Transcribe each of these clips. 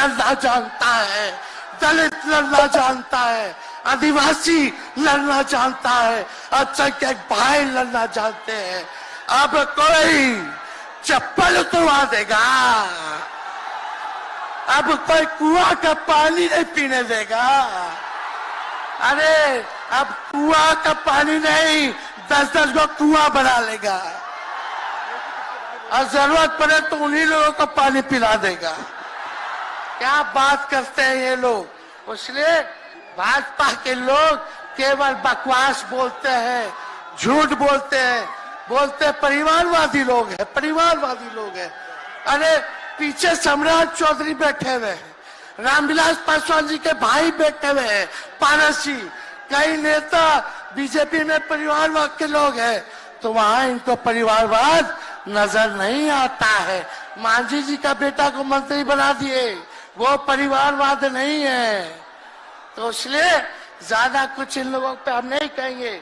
लड़ना जानता है, दलित लड़ना जानता है, आदिवासी लड़ना जानता है, अल्पसंख्यक भाई लड़ना जानते हैं। अब कोई चप्पल उतरवा देगा, अब कोई कुआं का पानी नहीं पीने देगा। अरे अब कुआं का पानी नहीं, 10-10 को कुआं बना लेगा और जरूरत पड़े तो उन्हीं लोगों को पानी पिला देगा। क्या बात करते हैं ये लोग। इसलिए भाजपा के लोग केवल बकवास बोलते हैं, झूठ बोलते हैं, बोलते परिवारवादी लोग हैं, परिवारवादी लोग हैं। अरे पीछे सम्राट चौधरी बैठे हुए हैं, रामविलास पासवान जी के भाई बैठे हुए हैं, पारस जी, कई नेता बीजेपी में परिवारवाद के लोग हैं, तो वहां इनको परिवारवाद नजर नहीं आता है। मांझी जी का बेटा को मंत्री बना दिए, वो परिवारवाद नहीं है। तो इसलिए ज्यादा कुछ इन लोगों पे हम नहीं कहेंगे,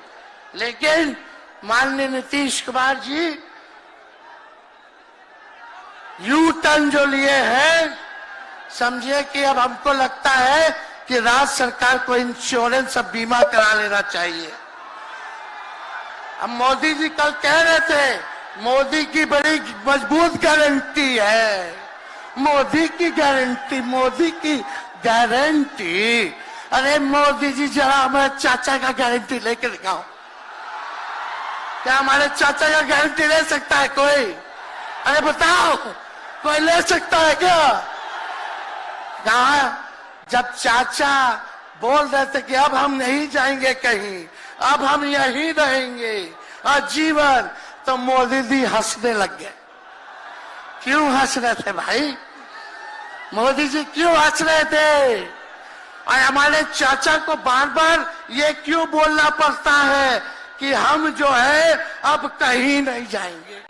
लेकिन माननीय नीतीश कुमार जी यू टर्न जो लिए हैं, समझिए कि अब हमको लगता है कि राज्य सरकार को इंश्योरेंस और बीमा करा लेना चाहिए। अब मोदी जी कल कह रहे थे मोदी की बड़ी मजबूत गारंटी है, मोदी की गारंटी, मोदी की गारंटी। अरे मोदी जी जरा हमारे चाचा का गारंटी लेके दिखाओ। क्या हमारे चाचा का गारंटी ले सकता है कोई? अरे बताओ, कोई ले सकता है क्या? कहा जब चाचा बोल रहे थे कि अब हम नहीं जाएंगे कहीं, अब हम यहीं रहेंगे आजीवन, तो मोदी जी हंसने लग गए। क्यों हंस रहे थे भाई? मोदी जी क्यों हंस रहे थे? और हमारे चाचा को बार बार ये क्यों बोलना पड़ता है कि हम जो है अब कहीं नहीं जाएंगे,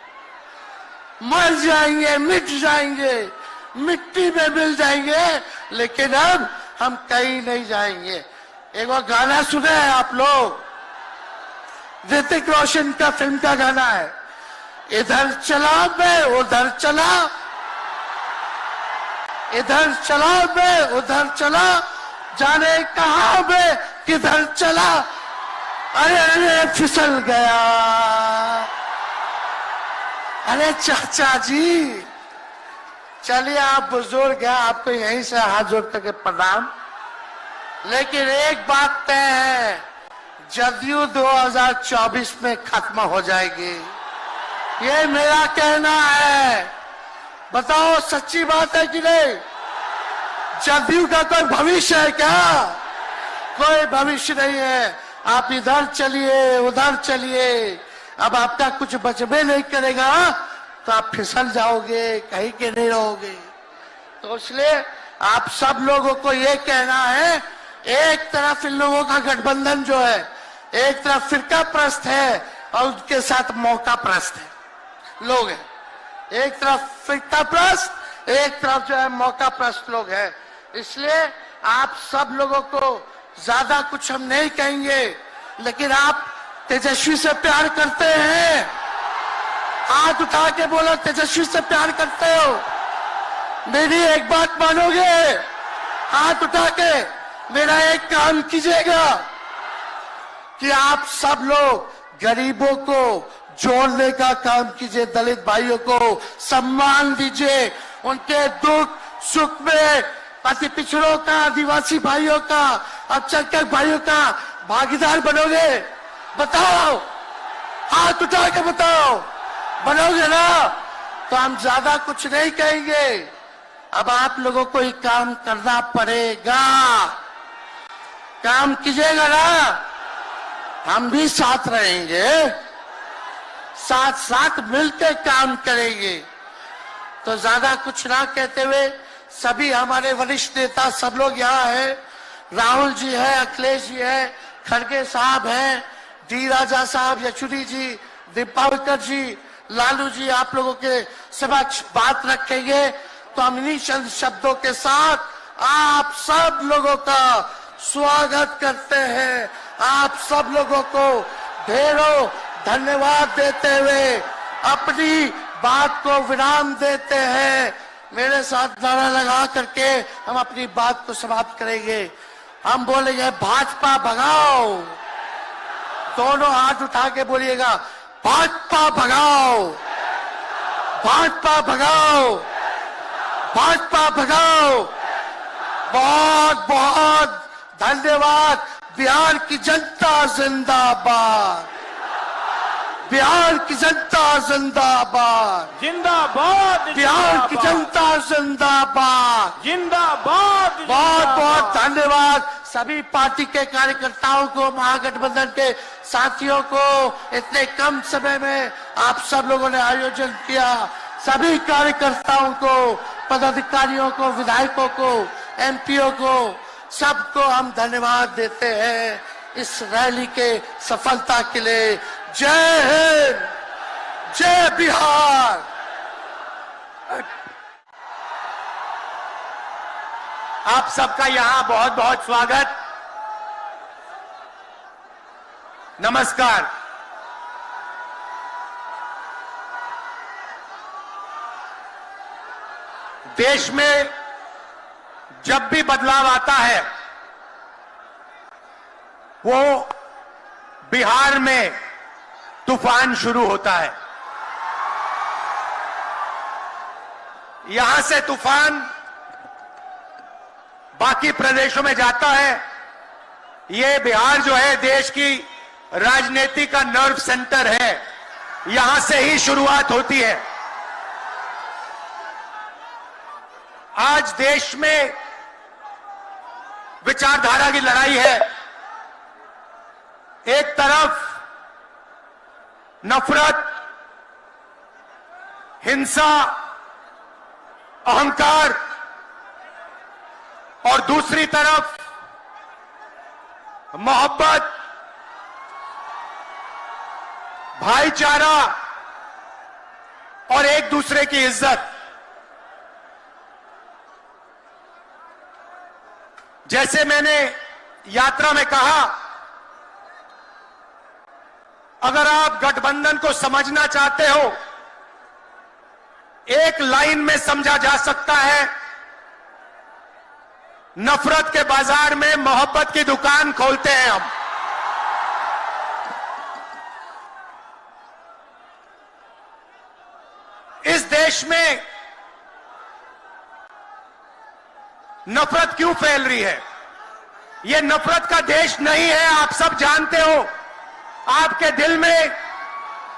मर जाएंगे, मिट जाएंगे, मिट्टी में मिल जाएंगे, लेकिन अब हम कहीं नहीं जाएंगे। एक वो गाना सुने हैं आप लोग, ऋतिक रोशन का फिल्म का गाना है, इधर चला मैं उधर चला, इधर चला मैं उधर चला, जाने कहां मैं किधर चला, अरे अरे फिसल गया। अरे चाचा जी, चलिए आप बुजुर्ग हैं, आपको यहीं से हाथ जोड़ करके प्रणाम। लेकिन एक बात तय है, जदयू 2024 में खत्म हो जाएगी, ये मेरा कहना है। बताओ सच्ची बात है कि नहीं? जदयू का कोई भविष्य है क्या? कोई भविष्य नहीं है। आप इधर चलिए उधर चलिए, अब आपका कुछ बचबे नहीं करेगा तो आप फिसल जाओगे, कहीं के नहीं रहोगे। तो इसलिए आप सब लोगों को ये कहना है, एक तरफ इन लोगों का गठबंधन जो है, एक तरफ फिरका प्रस्त है और उनके साथ मौका प्रस्त है लोग हैं। एक तरफ फिरका प्रस्त, एक तरफ जो है मौका प्रस्त लोग हैं। इसलिए आप सब लोगों को ज्यादा कुछ हम नहीं कहेंगे, लेकिन आप तेजस्वी से प्यार करते हैं? हाथ उठा के बोलो, तेजस्वी से प्यार करते हो? मेरी एक बात मानोगे? हाथ उठा के मेरा एक काम कीजिएगा कि आप सब लोग गरीबों को जोड़ने का काम कीजिए, दलित भाइयों को सम्मान दीजिए, उनके दुख सुख में अति पिछड़ों का, आदिवासी भाइयों का, अल्पसंख्यक भाइयों का भागीदार बनोगे? बताओ, हाथ उठा के बताओ, बनोगे ना? तो हम ज्यादा कुछ नहीं कहेंगे। अब आप लोगों को ही काम करना पड़ेगा, काम कीजिएगा ना? हम भी साथ रहेंगे, साथ साथ मिलकर काम करेंगे। तो ज्यादा कुछ ना कहते हुए, सभी हमारे वरिष्ठ नेता सब लोग यहाँ हैं, राहुल जी है, अखिलेश जी है, खड़गे साहब हैं, डी राजा साहब, यशुरी जी, दीपावकर जी, लालू जी आप लोगों के समक्ष बात रखेंगे। तो हम इन्हीं चंद शब्दों के साथ आप सब लोगों का स्वागत करते हैं, आप सब लोगों को ढेरों धन्यवाद देते हुए अपनी बात को विराम देते हैं। मेरे साथ नारा लगा करके हम अपनी बात को समाप्त करेंगे। हम बोलेंगे भाजपा भगाओ, दोनों हाथ उठा के बोलिएगा भाजपा भगाओ, भाजपा भगाओ, भाजपा भगाओ। बहुत बहुत धन्यवाद। बिहार की जनता जिंदाबाद, बिहार की जनता जिंदाबाद, जिंदाबाद, बिहार की जनता जिंदाबाद, जिंदाबाद। बहुत बहुत धन्यवाद सभी पार्टी के कार्यकर्ताओं को, महागठबंधन के साथियों को। इतने कम समय में आप सब लोगों ने आयोजन किया। सभी कार्यकर्ताओं को, पदाधिकारियों को, विधायकों को, एमपीओ को, सबको हम धन्यवाद देते हैं इस रैली के सफलता के लिए। जय हिंद, जय बिहार। आप सबका यहां बहुत बहुत स्वागत, नमस्कार। देश में जब भी बदलाव आता है वो बिहार में तूफान शुरू होता है। यहां से तूफान बाकी प्रदेशों में जाता है। ये बिहार जो है देश की राजनीति का नर्व सेंटर है, यहां से ही शुरुआत होती है। आज देश में विचारधारा की लड़ाई है। एक तरफ नफरत, हिंसा, अहंकार और दूसरी तरफ मोहब्बत, भाईचारा और एक दूसरे की इज्जत। जैसे मैंने यात्रा में कहा, अगर आप गठबंधन को समझना चाहते हो, एक लाइन में समझा जा सकता है, नफरत के बाजार में मोहब्बत की दुकान खोलते हैं हम। इस देश में नफरत क्यों फैल रही है? यह नफरत का देश नहीं है, आप सब जानते हो। आपके दिल में,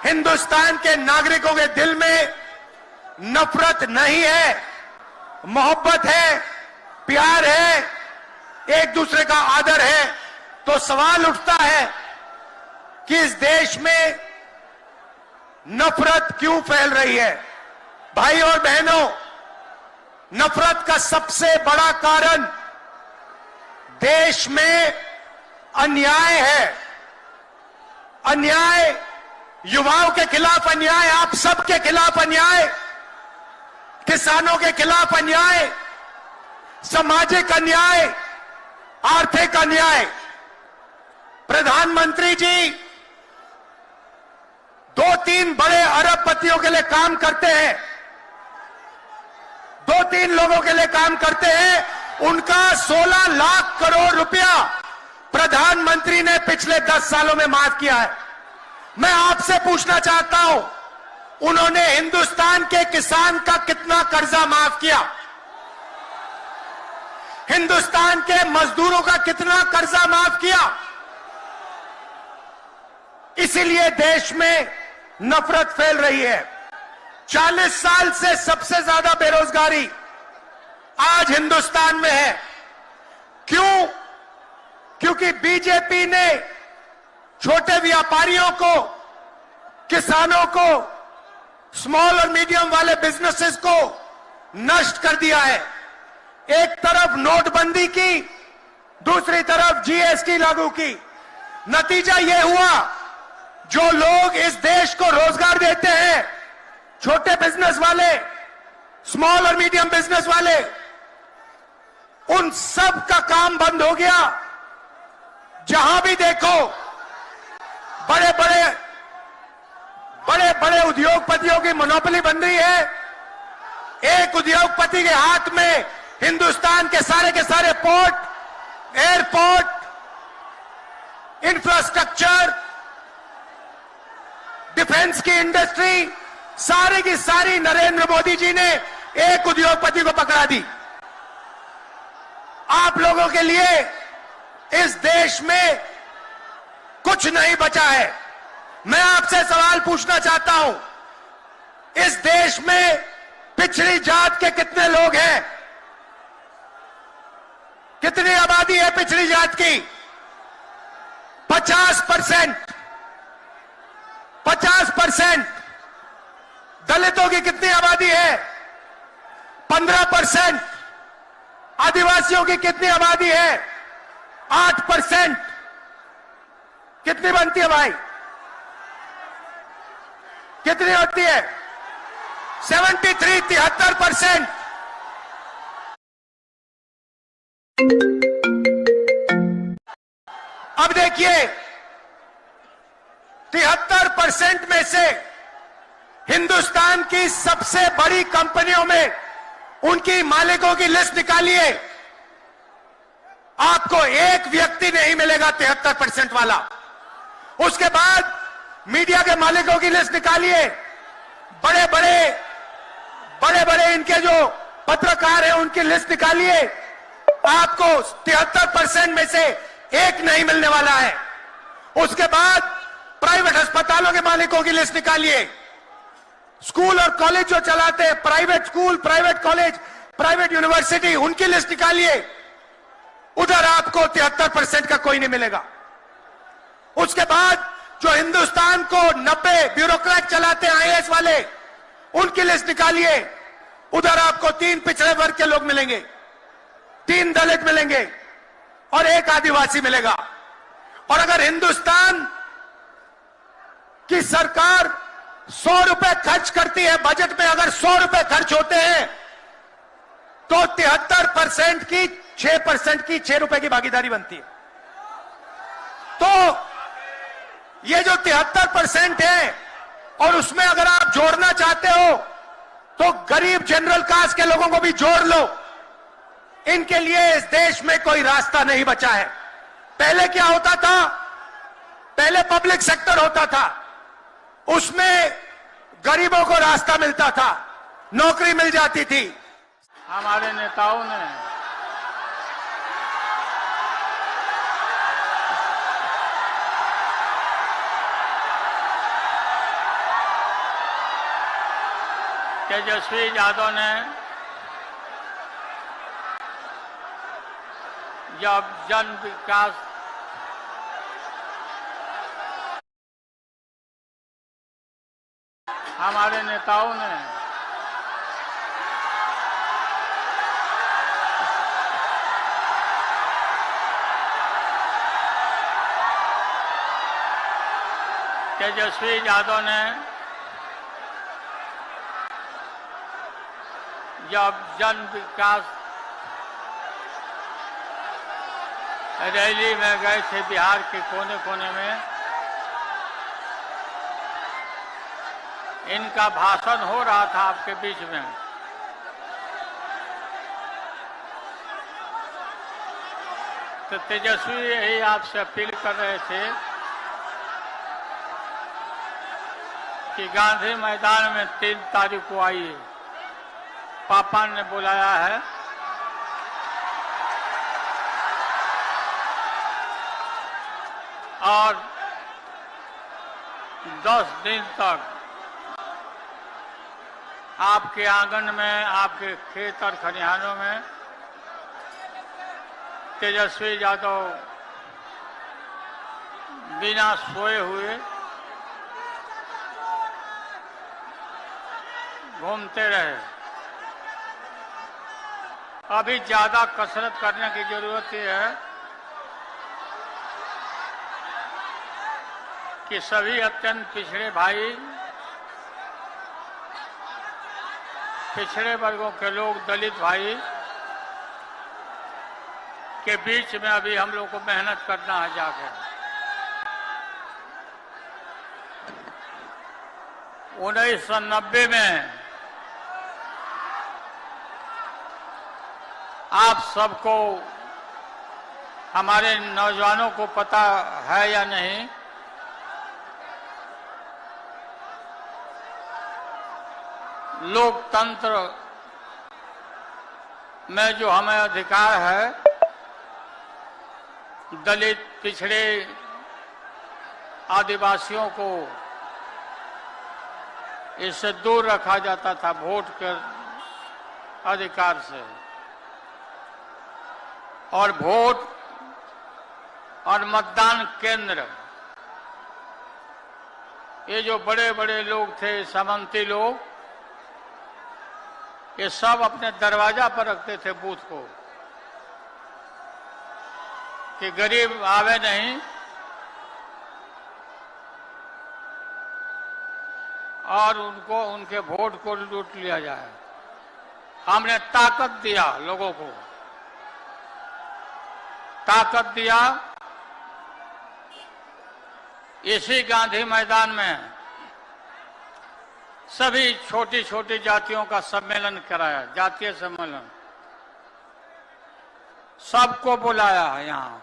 हिंदुस्तान के नागरिकों के दिल में नफरत नहीं है, मोहब्बत है, प्यार है, एक दूसरे का आदर है। तो सवाल उठता है कि इस देश में नफरत क्यों फैल रही है? भाई और बहनों, नफरत का सबसे बड़ा कारण देश में अन्याय है। अन्याय, युवाओं के खिलाफ अन्याय, आप सबके खिलाफ अन्याय, किसानों के खिलाफ अन्याय, सामाजिक अन्याय, आर्थिक अन्याय। प्रधानमंत्री जी 2-3 बड़े अरबपतियों के लिए काम करते हैं, 2-3 लोगों के लिए काम करते हैं। उनका 16 लाख करोड़ रुपया प्रधानमंत्री ने पिछले 10 सालों में माफ किया है। मैं आपसे पूछना चाहता हूं, उन्होंने हिंदुस्तान के किसान का कितना कर्जा माफ किया? हिंदुस्तान के मजदूरों का कितना कर्जा माफ किया? इसीलिए देश में नफरत फैल रही है। 40 साल से सबसे ज्यादा बेरोजगारी आज हिंदुस्तान में है। क्यों? क्योंकि बीजेपी ने छोटे व्यापारियों को, किसानों को, स्मॉल और मीडियम वाले बिजनेसेस को नष्ट कर दिया है। एक तरफ नोटबंदी की, दूसरी तरफ जीएसटी लागू की। नतीजा यह हुआ, जो लोग इस देश को रोजगार देते हैं, छोटे बिजनेस वाले, स्मॉल और मीडियम बिजनेस वाले, उन सब का काम बंद हो गया। जहां भी देखो बड़े बड़े उद्योगपतियों की मोनोपोली बन रही है। एक उद्योगपति के हाथ में हिंदुस्तान के सारे पोर्ट, एयरपोर्ट, इंफ्रास्ट्रक्चर, डिफेंस की इंडस्ट्री, सारी की सारी नरेंद्र मोदी जी ने एक उद्योगपति को पकड़ा दी। आप लोगों के लिए इस देश में कुछ नहीं बचा है। मैं आपसे सवाल पूछना चाहता हूं, इस देश में पिछड़ी जात के कितने लोग हैं? कितनी आबादी है पिछड़ी जात की? 50%। 50%। दलितों की कितनी आबादी है? 15%। आदिवासियों की कितनी आबादी है? 8%। कितनी बनती है भाई? कितनी होती है? 73% अब देखिए 73% में से हिंदुस्तान की सबसे बड़ी कंपनियों में उनकी मालिकों की लिस्ट निकालिए, आपको एक व्यक्ति नहीं मिलेगा 73% वाला। उसके बाद मीडिया के मालिकों की लिस्ट निकालिए, बड़े बड़े इनके जो पत्रकार हैं उनकी लिस्ट निकालिए, आपको 73% में से एक नहीं मिलने वाला है। उसके बाद प्राइवेट अस्पतालों के मालिकों की लिस्ट निकालिए, स्कूल और कॉलेज जो चलाते हैं, private school, private college, private university, उनकी लिस्ट निकालिए, उधर आपको 73% का कोई नहीं मिलेगा। उसके बाद जो हिंदुस्तान को 90 ब्यूरोक्रेट चलाते हैं आईएएस वाले, उनकी लिस्ट निकालिए, उधर आपको 3 पिछड़े वर्ग के लोग मिलेंगे, 3 दलित मिलेंगे और 1 आदिवासी मिलेगा। और अगर हिंदुस्तान की सरकार 100 रुपए खर्च करती है, बजट में अगर 100 रुपए खर्च होते हैं तो 73% की 6% की 6 रुपए की भागीदारी बनती है। तो ये जो 73% है और उसमें अगर आप जोड़ना चाहते हो तो गरीब जनरल कास्ट के लोगों को भी जोड़ लो। इनके लिए इस देश में कोई रास्ता नहीं बचा है। पहले क्या होता था? पहले पब्लिक सेक्टर होता था, उसमें गरीबों को रास्ता मिलता था, नौकरी मिल जाती थी। हमारे नेताओं ने तेजस्वी यादव ने जब जन विकास हमारे नेताओं ने तेजस्वी यादव ने जब जन विकास रैली में गए थे बिहार के कोने कोने में, इनका भाषण हो रहा था आपके बीच में, तो तेजस्वी यही आपसे अपील कर रहे थे कि गांधी मैदान में 3 तारीख को आइए, पापा ने बुलाया है। और 10 दिन तक आपके आंगन में, आपके खेत और खलिहानों में तेजस्वी यादव बिना सोए हुए घूमते रहे। अभी ज्यादा कसरत करने की जरूरत है कि सभी अत्यंत पिछड़े भाई, पिछड़े वर्गों के लोग, दलित भाई के बीच में अभी हम लोग को मेहनत करना है जाकर। 1990 में आप सबको, हमारे नौजवानों को पता है या नहीं, लोकतंत्र में जो हमें अधिकार है, दलित, पिछड़े, आदिवासियों को इससे दूर रखा जाता था वोट के अधिकार से। और वोट और मतदान केंद्र, ये जो बड़े बड़े लोग थे, सामंती लोग, ये सब अपने दरवाजा पर रखते थे बूथ को, कि गरीब आवे नहीं और उनको, उनके वोट को लूट लिया जाए। हमने ताकत दिया लोगों को, ताकत दिया। इसी गांधी मैदान में सभी छोटी छोटी जातियों का सम्मेलन कराया, जातीय सम्मेलन, सबको बुलाया, यहां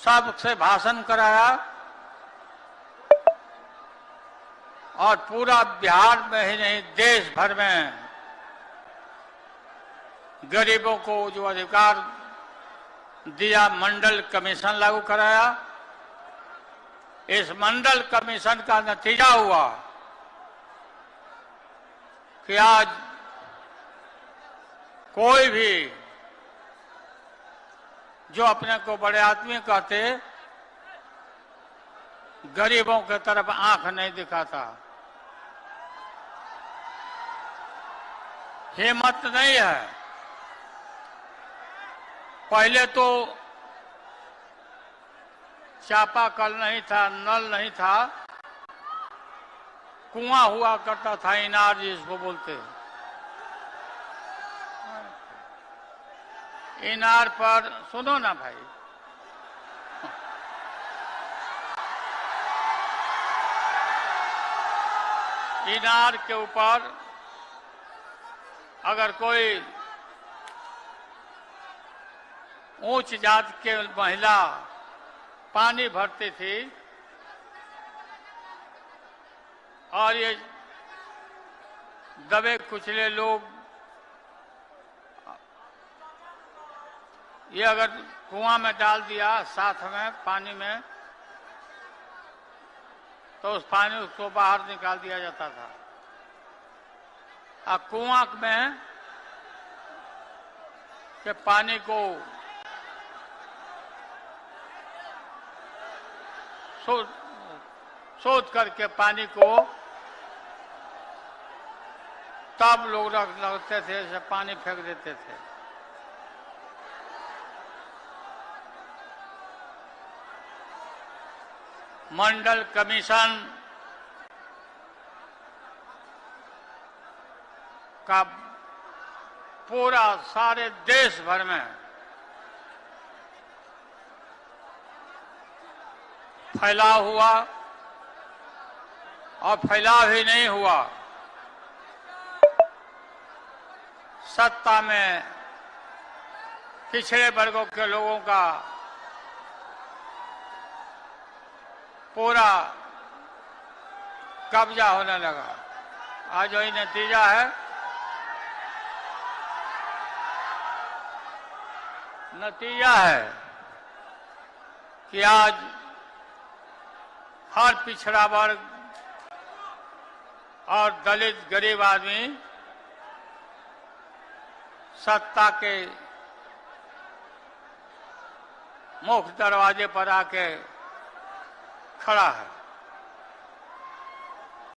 सबसे भाषण कराया और पूरा बिहार में ही नहीं, देश भर में गरीबों को जो अधिकार दिया, मंडल कमीशन लागू कराया। इस मंडल कमीशन का नतीजा हुआ कि आज कोई भी जो अपने को बड़े आदमी कहते, गरीबों की तरफ आंख नहीं दिखाता, हिम्मत नहीं है। पहले तो चापाकल नहीं था, नल नहीं था, कुआं हुआ करता था, इनार जिसको बोलते हैं। इनार पर, सुनो ना भाई, इनार के ऊपर अगर कोई ऊंच जात के महिला पानी भरती थी और ये दबे कुचले लोग ये अगर कुआं में डाल दिया साथ में पानी में, तो उस पानी उसको बाहर निकाल दिया जाता था। अब कुआं में के पानी को शोध करके पानी को तब लोग रखते थे, ऐसे पानी फेंक देते थे। मंडल कमीशन का पूरा सारे देश भर में फैलाव हुआ और फैलाव ही नहीं हुआ, सत्ता में पिछड़े वर्गों के लोगों का पूरा कब्जा होने लगा। आज वही नतीजा है। नतीजा है कि आज हर पिछड़ा वर्ग और दलित गरीब आदमी सत्ता के मुख्य दरवाजे पर आके खड़ा है।